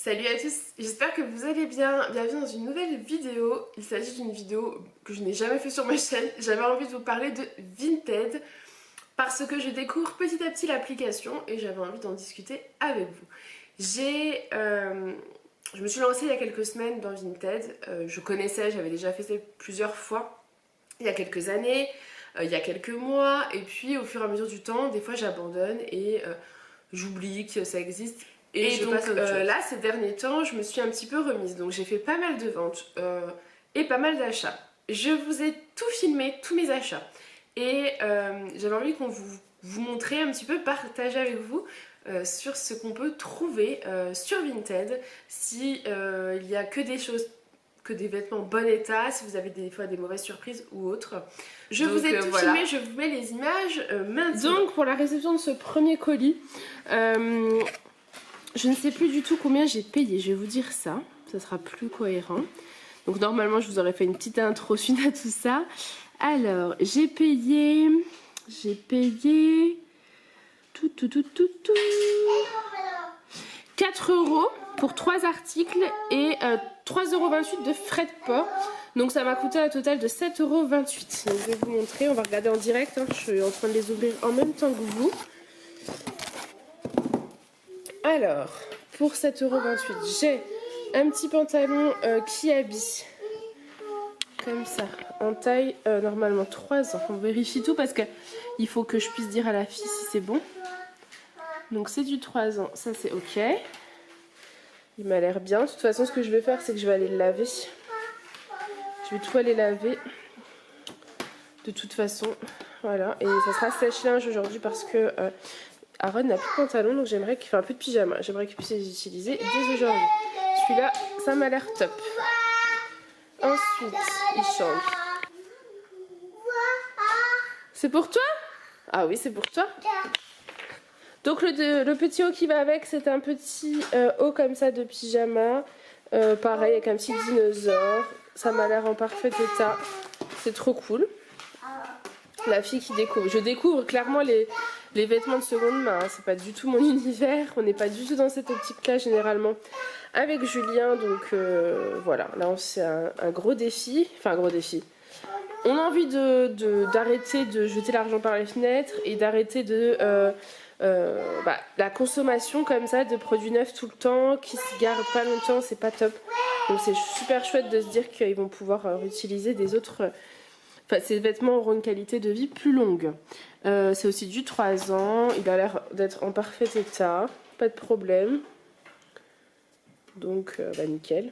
Salut à tous, j'espère que vous allez bien. Bienvenue dans une nouvelle vidéo. Il s'agit d'une vidéo que je n'ai jamais fait sur ma chaîne. J'avais envie de vous parler de Vinted parce que je découvre petit à petit l'application et j'avais envie d'en discuter avec vous. Je me suis lancée il y a quelques semaines dans Vinted. Je connaissais, j'avais déjà fait ça plusieurs fois il y a quelques années, il y a quelques mois, et puis au fur et à mesure du temps, des fois j'abandonne et j'oublie que ça existe. Et donc là, ces derniers temps, je me suis un petit peu remise. Donc j'ai fait pas mal de ventes et pas mal d'achats. Je vous ai tout filmé, tous mes achats. Et j'avais envie qu'on vous montrer un petit peu, partager avec vous sur ce qu'on peut trouver sur Vinted. Si il y a que des choses, que des vêtements en bon état, si vous avez des fois des mauvaises surprises ou autres. Je vous ai tout filmé, je vous mets les images maintenant. Donc pour la réception de ce premier colis, je ne sais plus du tout combien j'ai payé, je vais vous dire ça, ça sera plus cohérent. Donc normalement je vous aurais fait une petite intro suite à tout ça. Alors j'ai payé 4 € pour 3 articles et 3,28 € de frais de port. Donc ça m'a coûté un total de 7,28 €. Donc je vais vous montrer, on va regarder en direct, hein. Je suis en train de les ouvrir en même temps que vous. Alors, pour 7,28 €, j'ai un petit pantalon Kiabi, comme ça, en taille normalement 3 ans. On vérifie tout parce qu'il faut que je puisse dire à la fille si c'est bon. Donc c'est du 3 ans, ça c'est ok. Il m'a l'air bien. De toute façon, ce que je vais faire, c'est que je vais aller le laver. Je vais tout aller laver. De toute façon, voilà. Et ça sera sèche-linge aujourd'hui parce que Aaron n'a plus de pantalon, donc j'aimerais qu'il fasse un peu de pyjama. J'aimerais qu'il puisse les utiliser dès aujourd'hui. Celui-là, ça m'a l'air top. Ensuite, il change. C'est pour toi? Ah oui, c'est pour toi. Donc le petit haut qui va avec, c'est un petit haut comme ça de pyjama. Pareil, avec un petit dinosaure. Ça m'a l'air en parfait état. C'est trop cool. La fille qui découvre. Je découvre clairement les vêtements de seconde main. Hein. C'est pas du tout mon univers. On n'est pas du tout dans cette optique-là généralement avec Julien. Donc voilà. Là, c'est un gros défi. Enfin, un gros défi. On a envie d'arrêter de jeter l'argent par les fenêtres et d'arrêter la consommation comme ça de produits neufs tout le temps qui se gardent pas longtemps, c'est pas top. Donc c'est super chouette de se dire qu'ils vont pouvoir utiliser des autres. Enfin, ces vêtements auront une qualité de vie plus longue. C'est aussi du 3 ans. Il a l'air d'être en parfait état. Pas de problème. Donc, nickel.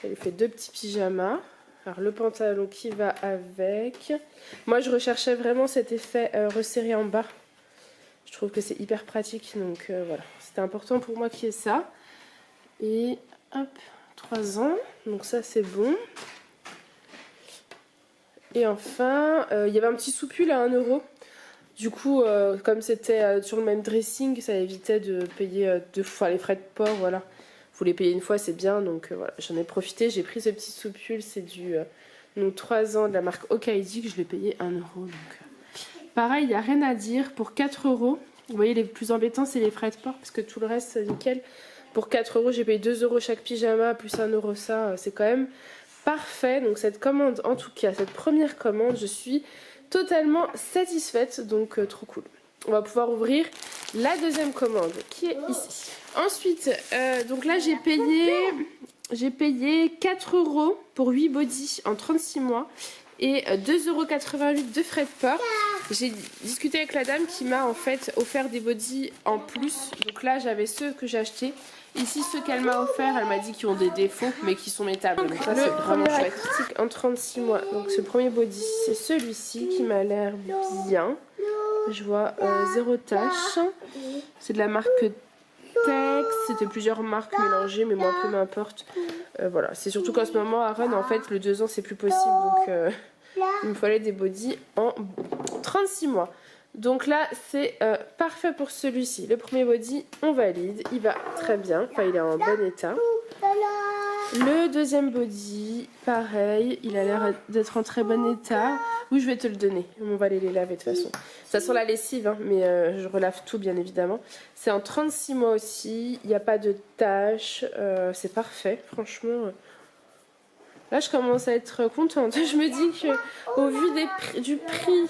Ça lui fait 2 petits pyjamas. Alors, le pantalon qui va avec. Moi, je recherchais vraiment cet effet resserré en bas. Je trouve que c'est hyper pratique. Donc, voilà. C'était important pour moi qu'il y ait ça. Et hop, 3 ans. Donc, ça, c'est bon. Et enfin, il y avait un petit soupul à 1 €. Du coup, comme c'était sur le même dressing, ça évitait de payer 2 fois les frais de port. Voilà. Vous les payez une fois, c'est bien. Donc voilà, j'en ai profité. J'ai pris ce petit soupul. C'est du 3 ans de la marque Okaidi que je l'ai payé 1 €. Donc, pareil, il n'y a rien à dire. Pour 4 €, vous voyez, les plus embêtants, c'est les frais de port. Parce que tout le reste, c'est nickel. Pour 4 €, j'ai payé 2 € chaque pyjama, plus 1 € ça. C'est quand même parfait. Donc cette commande, en tout cas cette première commande, je suis totalement satisfaite, donc trop cool. On va pouvoir ouvrir la deuxième commande qui est ici. Ensuite, donc là j'ai payé 4 € pour 8 bodys en 36 mois et 2,88 € de frais de port. J'ai discuté avec la dame qui m'a en fait offert des bodys en plus. Donc là j'avais ceux que j'ai achetés. Ici, ceux qu'elle m'a offert, elle m'a dit qu'ils ont des défauts, mais qui sont métables. Donc ça, c'est vraiment chouette. En 36 mois. Donc ce premier body, c'est celui-ci qui m'a l'air bien. Je vois 0 tache. C'est de la marque Tex. C'était plusieurs marques mélangées, mais moi, peu m'importe. Voilà. C'est surtout qu'en ce moment, à Rennes, en fait, le 2 ans, c'est plus possible. Donc il me fallait des bodys en 36 mois. Donc là, c'est parfait pour celui-ci. Le premier body, on valide. Il va très bien. Enfin, il est en bon état. Le deuxième body, pareil, il a l'air d'être en très bon état. Oui, je vais te le donner, on va aller les laver de toute façon. Ça sent la lessive, hein, mais je relave tout bien évidemment. C'est en 36 mois aussi, il n'y a pas de taches, c'est parfait, franchement. Là, je commence à être contente. Je me dis qu'au vu du prix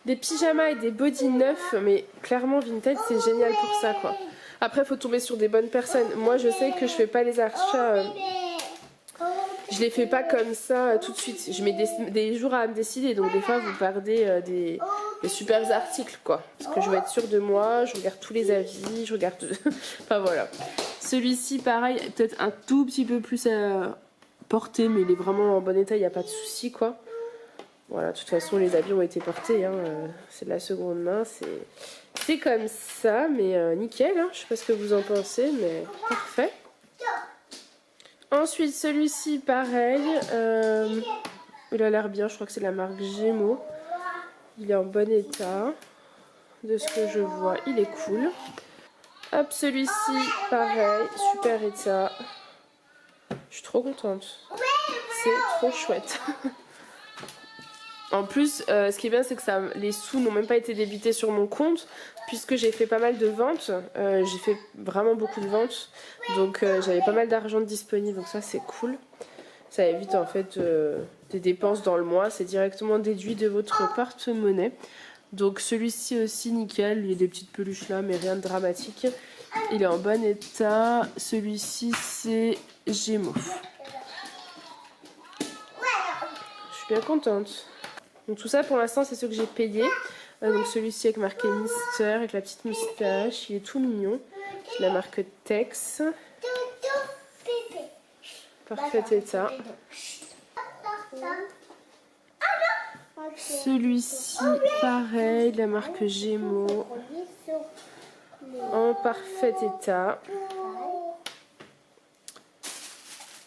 des pyjamas et des bodys neufs, mais clairement Vinted, c'est génial pour ça, quoi. Après, il faut tomber sur des bonnes personnes. Moi, je sais que je fais pas les achats... je les fais pas comme ça tout de suite. Je mets des jours à me décider. Donc des fois, vous perdez des super articles, quoi. Parce que je veux être sûre de moi. Je regarde tous les avis. Je regarde... enfin, voilà. Celui-ci, pareil, peut-être un tout petit peu plus... porté, mais il est vraiment en bon état, il n'y a pas de souci, quoi. Voilà, de toute façon les habits ont été portés, hein, c'est de la seconde main, c'est comme ça, mais nickel, hein, je sais pas ce que vous en pensez, mais parfait. Ensuite celui-ci pareil, il a l'air bien, je crois que c'est la marque Gémeaux, il est en bon état, de ce que je vois, il est cool. Hop, celui-ci pareil, super état. Je suis trop contente. C'est trop chouette. En plus, ce qui est bien, c'est que les sous n'ont même pas été débités sur mon compte, puisque j'ai fait pas mal de ventes. J'ai fait vraiment beaucoup de ventes. Donc j'avais pas mal d'argent disponible, donc ça c'est cool. Ça évite en fait des dépenses dans le mois. C'est directement déduit de votre porte-monnaie. Donc celui-ci aussi nickel. Il y a des petites peluches là, mais rien de dramatique. Il est en bon état. Celui-ci c'est Gémeaux. Je suis bien contente. Donc tout ça pour l'instant c'est ce que j'ai payé. Donc celui-ci avec marqué Mister avec la petite moustache. Il est tout mignon. C'est la marque Tex. Parfait état. Celui-ci pareil, la marque Gémeaux. En parfait état.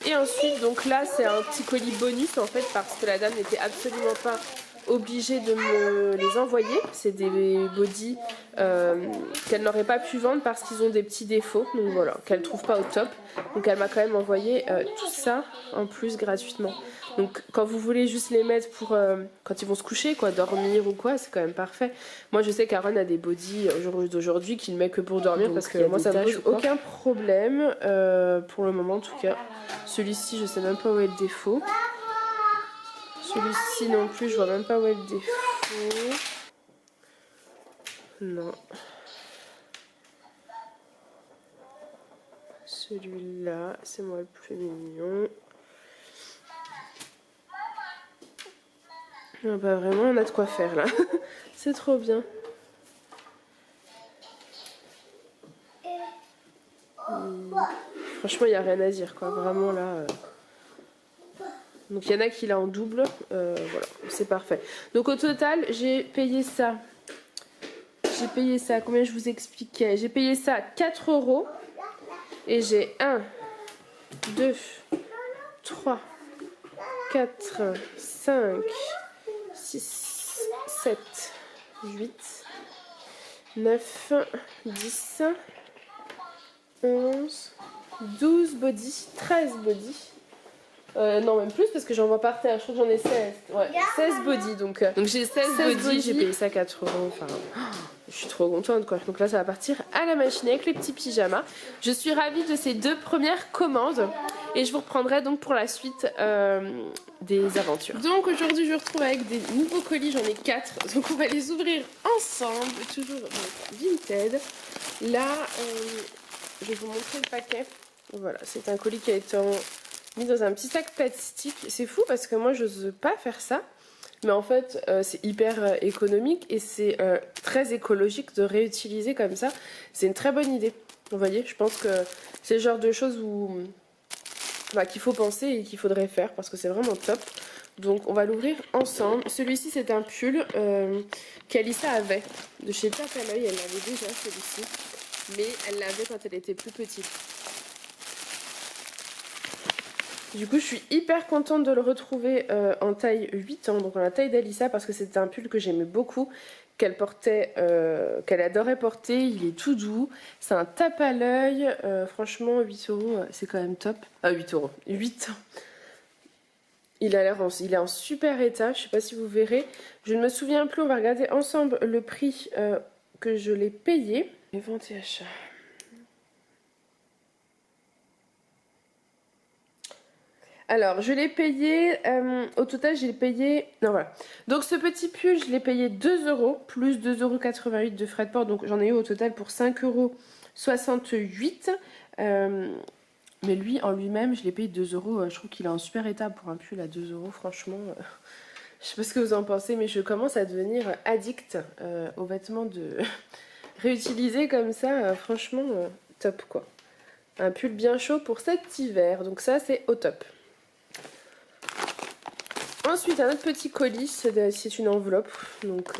Et ensuite, donc là, c'est un petit colis bonus en fait, parce que la dame n'était absolument pas obligée de me les envoyer. C'est des bodys qu'elle n'aurait pas pu vendre parce qu'ils ont des petits défauts, donc voilà, qu'elle trouve pas au top. Donc elle m'a quand même envoyé tout ça en plus gratuitement. Donc quand vous voulez juste les mettre pour quand ils vont se coucher, quoi, dormir ou quoi, c'est quand même parfait. Moi je sais qu'Aaron a des bodys d'aujourd'hui qu'il ne met que pour dormir, donc, parce que moi ça me pose aucun problème pour le moment en tout cas. Celui-ci je sais même pas où est le défaut. Celui-ci non plus je vois même pas où est le défaut. Non. Celui-là c'est moi le plus mignon. Ah bah vraiment on a de quoi faire là. C'est trop bien. Franchement il n'y a rien à dire quoi, vraiment là. Donc il y en a qui l'a en double, voilà, c'est parfait. Donc au total j'ai payé ça. Combien je vous expliquais? J'ai payé ça 4 €. Et j'ai 1, 2, 3, 4, 5, 6, 7, 8, 9, 10, 11, 12 bodys, 13 bodys. Non, même plus parce que j'en vois par terre. Je crois que j'en ai 16. Ouais, 16 bodys. Donc j'ai 16 bodys. J'ai payé ça 4 €. Enfin, je suis trop contente quoi. Donc là, ça va partir à la machine avec les petits pyjamas. Je suis ravie de ces 2 premières commandes. Et je vous reprendrai donc pour la suite des aventures. Donc aujourd'hui, je me retrouve avec des nouveaux colis. J'en ai 4. Donc on va les ouvrir ensemble. Toujours Vinted. Là, je vais vous montrer le paquet. Voilà, c'est un colis qui a été mis dans un petit sac plastique. C'est fou parce que moi, je n'ose pas faire ça. Mais en fait, c'est hyper économique et c'est très écologique de réutiliser comme ça. C'est une très bonne idée. Vous voyez, je pense que c'est le genre de choses qu'il faut penser et qu'il faudrait faire parce que c'est vraiment top. Donc on va l'ouvrir ensemble. Celui-ci c'est un pull qu'Alissa avait de chez Tape à l'œil. Elle l'avait déjà celui-ci, mais elle l'avait quand elle était plus petite. Du coup je suis hyper contente de le retrouver en taille 8 ans, donc en la taille d'Alissa, parce que c'était un pull que j'aimais beaucoup, qu'elle portait, qu'elle adorait porter. Il est tout doux, c'est un tape à l'œil, franchement 8 euros c'est quand même top. 8 euros, 8 ans. Il est en super état, je sais pas si vous verrez. Je ne me souviens plus, on va regarder ensemble le prix que je l'ai payé. Les ventes et achats. Alors, je l'ai payé, au total, j'ai payé... Non, voilà. Donc, ce petit pull, je l'ai payé 2 euros, plus 2,88 € de frais de port. Donc, j'en ai eu au total pour 5,68 €. Mais lui, en lui-même, je l'ai payé 2 euros. Je trouve qu'il est en super état pour un pull à 2 euros, franchement. Je sais pas ce que vous en pensez, mais je commence à devenir addict aux vêtements de réutilisés comme ça. Franchement, top, quoi. Un pull bien chaud pour cet hiver. Donc, ça, c'est au top. Ensuite, un autre petit colis, c'est une enveloppe donc,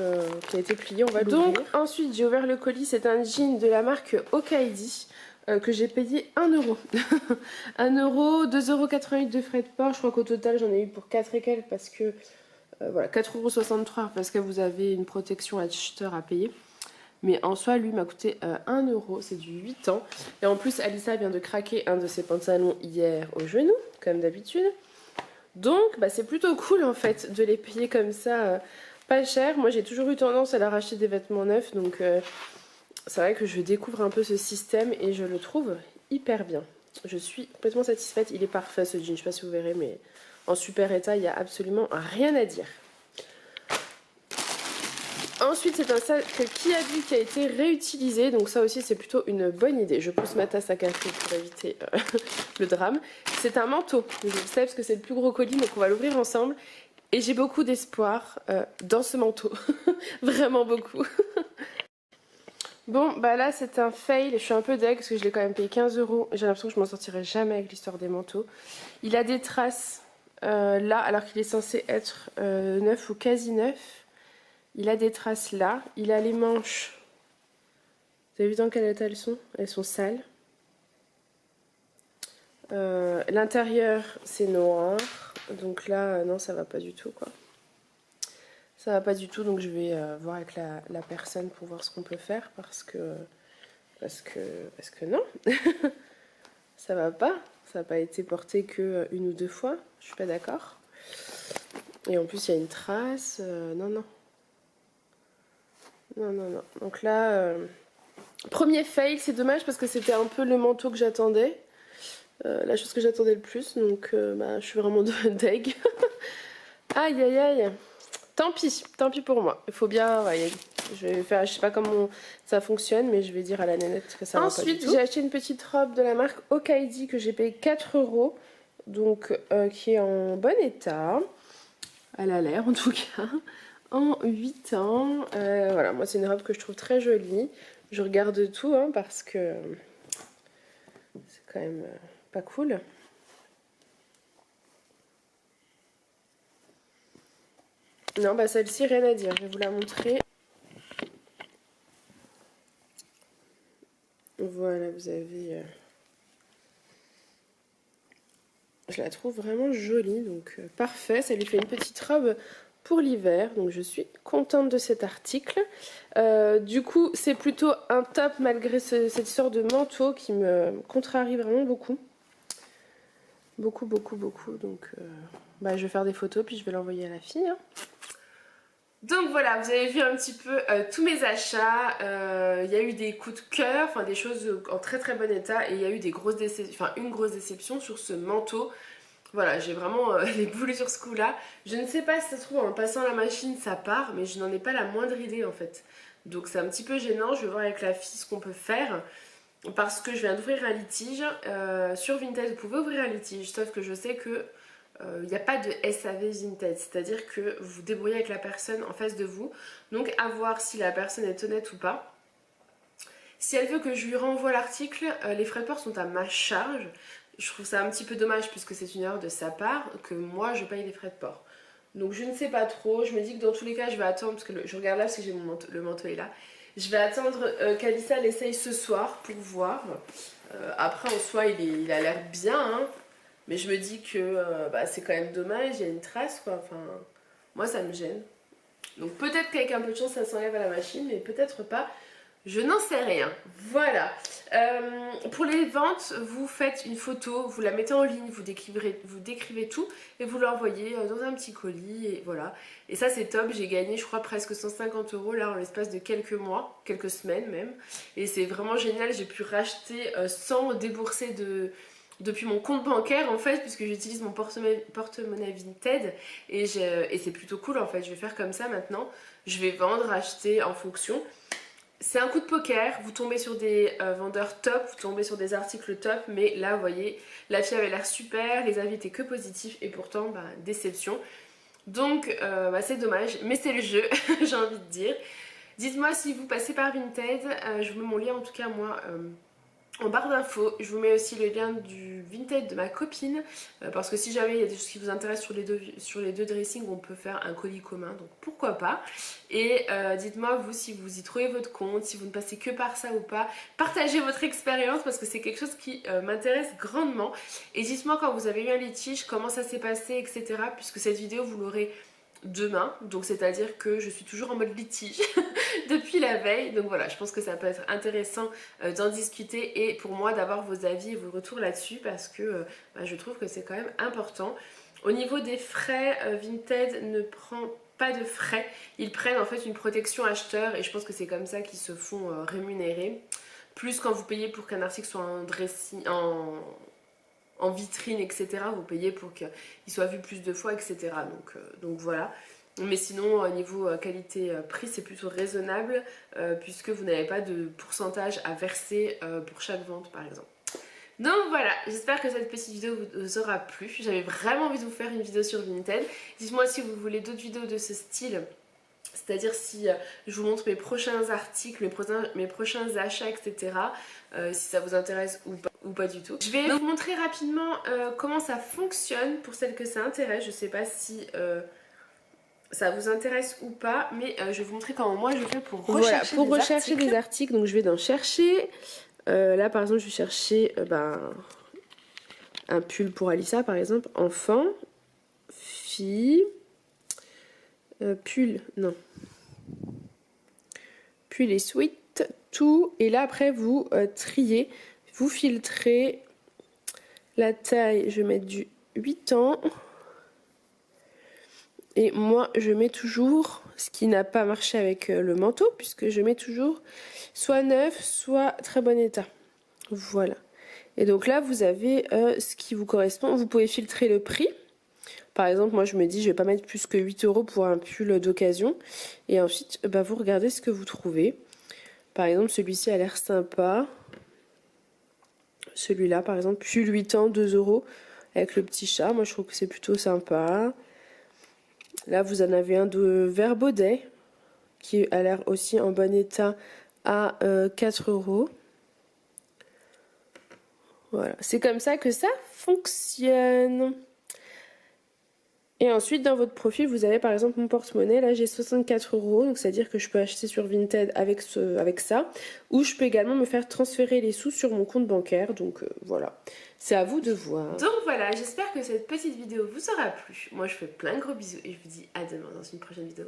qui a été pliée, on va l'ouvrir. Donc, ensuite, j'ai ouvert le colis, c'est un jean de la marque Okaidi que j'ai payé 1 euro. 1 euro, 2,88 € de frais de port. Je crois qu'au total, j'en ai eu pour 4 et quelques parce que, voilà, 4,63 € parce que vous avez une protection acheteur à payer. Mais en soi, lui m'a coûté 1 euro, c'est du 8 ans. Et en plus, Alissa vient de craquer un de ses pantalons hier au genou, comme d'habitude. Donc bah, c'est plutôt cool en fait de les payer comme ça, pas cher. Moi j'ai toujours eu tendance à leur acheter des vêtements neufs, donc c'est vrai que je découvre un peu ce système et je le trouve hyper bien. Je suis complètement satisfaite, il est parfait ce jean, je sais pas si vous verrez, mais en super état, il n'y a absolument rien à dire. Ensuite, c'est un sac Kiabi qui a été réutilisé, donc ça aussi c'est plutôt une bonne idée. Je pousse ma tasse à café pour éviter le drame. C'est un manteau, je le sais parce que c'est le plus gros colis, donc on va l'ouvrir ensemble. Et j'ai beaucoup d'espoir dans ce manteau, vraiment beaucoup. Bon, bah là c'est un fail, je suis un peu deg parce que je l'ai quand même payé 15 euros. J'ai l'impression que je m'en sortirai jamais avec l'histoire des manteaux. Il a des traces là, alors qu'il est censé être neuf ou quasi neuf. Il a des traces là, il a les manches. Vous avez vu dans quel état elles sont? Elles sont sales. L'intérieur c'est noir, donc là non ça va pas du tout quoi. Ça va pas du tout, donc je vais voir avec la personne pour voir ce qu'on peut faire parce que non. Ça va pas, ça n'a pas été porté que une ou deux fois, je suis pas d'accord. Et en plus il y a une trace, non. Donc là, premier fail, c'est dommage parce que c'était un peu le manteau que j'attendais. La chose que j'attendais le plus, donc bah, je suis vraiment deg. Aïe aïe aïe. Tant pis pour moi. Il faut bien, ouais, je vais faire, je sais pas comment ça fonctionne, mais je vais dire à la nénette que ça va pas du tout. Ensuite, j'ai acheté une petite robe de la marque Okaidi que j'ai payé 4 euros, donc qui est en bon état. Elle a l'air en tout cas. En 8 ans. Voilà, moi c'est une robe que je trouve très jolie. Je regarde tout hein, parce que c'est quand même pas cool. Non, bah celle-ci, rien à dire. Je vais vous la montrer. Voilà, vous avez... Je la trouve vraiment jolie, donc parfait. Ça lui fait une petite robe pour l'hiver, donc je suis contente de cet article. Du coup, c'est plutôt un top malgré cette histoire de manteau qui me contrarie vraiment beaucoup. Beaucoup. Donc, bah, je vais faire des photos puis je vais l'envoyer à la fille. Hein. Donc voilà, vous avez vu un petit peu tous mes achats. Il y a eu des coups de cœur, enfin des choses en très bon état, et il y a eu des grosses déceptions, enfin une grosse déception sur ce manteau. Voilà, j'ai vraiment les boules sur ce coup-là. Je ne sais pas si ça se trouve en passant la machine ça part, mais je n'en ai pas la moindre idée en fait. Donc c'est un petit peu gênant, je vais voir avec la fille ce qu'on peut faire. Parce que je viens d'ouvrir un litige. Sur Vinted, vous pouvez ouvrir un litige, sauf que je sais que il n'y a pas de SAV Vinted, c'est-à-dire que vous vous débrouillez avec la personne en face de vous. Donc à voir si la personne est honnête ou pas. Si elle veut que je lui renvoie l'article, les frais de port sont à ma charge. Je trouve ça un petit peu dommage puisque c'est une erreur de sa part que moi je paye les frais de port. Donc je ne sais pas trop, je me dis que dans tous les cas je vais attendre parce que je regarde là parce que j'ai le manteau est là. Je vais attendre qu'Alissa l'essaye ce soir pour voir. Après en soi il a l'air bien, hein. Mais je me dis que bah, c'est quand même dommage, il y a une trace quoi, enfin moi ça me gêne. Donc peut-être qu'avec un peu de chance ça s'enlève à la machine, mais peut-être pas. Je n'en sais rien. Voilà. Pour les ventes, vous faites une photo, vous la mettez en ligne, vous décrivez tout et vous l'envoyez dans un petit colis et voilà. Et ça c'est top, j'ai gagné je crois presque 150 € là en l'espace de quelques mois, quelques semaines même. Et c'est vraiment génial, j'ai pu racheter sans débourser depuis mon compte bancaire en fait, puisque j'utilise mon porte-monnaie Vinted et c'est plutôt cool en fait. Je vais faire comme ça maintenant, je vais vendre, acheter en fonction. C'est un coup de poker, vous tombez sur des vendeurs top, vous tombez sur des articles top, mais là vous voyez, la fille avait l'air super, les avis étaient que positifs et pourtant bah, déception. Donc bah, c'est dommage, mais c'est le jeu, j'ai envie de dire. Dites-moi si vous passez par Vinted, je vous mets mon lien en tout cas moi en barre d'infos. Je vous mets aussi le lien du Vinted de ma copine parce que si jamais il y a des choses qui vous intéressent sur les deux dressings, on peut faire un colis commun, donc pourquoi pas. Et dites-moi vous si vous y trouvez votre compte, si vous ne passez que par ça ou pas. Partagez votre expérience parce que c'est quelque chose qui m'intéresse grandement. Et dites-moi quand vous avez eu un litige, comment ça s'est passé, etc. Puisque cette vidéo vous l'aurez demain, donc c'est à dire que je suis toujours en mode litige depuis la veille, donc voilà, je pense que ça peut être intéressant d'en discuter et pour moi d'avoir vos avis et vos retours là-dessus parce que bah, je trouve que c'est quand même important. Au niveau des frais, Vinted ne prend pas de frais, ils prennent en fait une protection acheteur et je pense que c'est comme ça qu'ils se font rémunérer, plus quand vous payez pour qu'un article soit en dressing, en vitrine, etc. Vous payez pour qu'il soit vu plus de fois, etc. Donc voilà. Mais sinon, au niveau qualité-prix, c'est plutôt raisonnable puisque vous n'avez pas de pourcentage à verser pour chaque vente, par exemple. Donc voilà, j'espère que cette petite vidéo vous aura plu. J'avais vraiment envie de vous faire une vidéo sur Vinted. Dites-moi si vous voulez d'autres vidéos de ce style. C'est-à-dire si je vous montre mes prochains articles, mes prochains achats, etc. Si ça vous intéresse ou pas du tout. Je vais vous montrer rapidement comment ça fonctionne pour celles que ça intéresse. Je sais pas si ça vous intéresse ou pas, mais je vais vous montrer comment moi je fais pour rechercher des articles. Donc je vais dans chercher. Là par exemple je vais chercher un pull pour Alissa par exemple. Enfant, fille, pull, non. Pull et sweat, tout. Et là après vous triez, vous filtrez la taille. Je vais mettre du 8 ans. Et moi, je mets toujours, ce qui n'a pas marché avec le manteau, puisque je mets toujours soit neuf, soit très bon état. Voilà. Et donc là, vous avez ce qui vous correspond. Vous pouvez filtrer le prix. Par exemple, moi, je me dis, je vais pas mettre plus que 8 € pour un pull d'occasion. Et ensuite, bah, vous regardez ce que vous trouvez. Par exemple, celui-ci a l'air sympa. Celui-là, par exemple, pull 8 ans, 2 € avec le petit chat. Moi, je trouve que c'est plutôt sympa. Là, vous en avez un de vert baudet qui a l'air aussi en bon état à 4 €. Voilà, c'est comme ça que ça fonctionne. Et ensuite, dans votre profil, vous avez par exemple mon porte-monnaie. Là, j'ai 64 €, donc c'est-à-dire que je peux acheter sur Vinted avec ça. Ou je peux également me faire transférer les sous sur mon compte bancaire. Donc voilà, c'est à vous de voir. Donc voilà, j'espère que cette petite vidéo vous aura plu. Moi, je fais plein de gros bisous et je vous dis à demain dans une prochaine vidéo.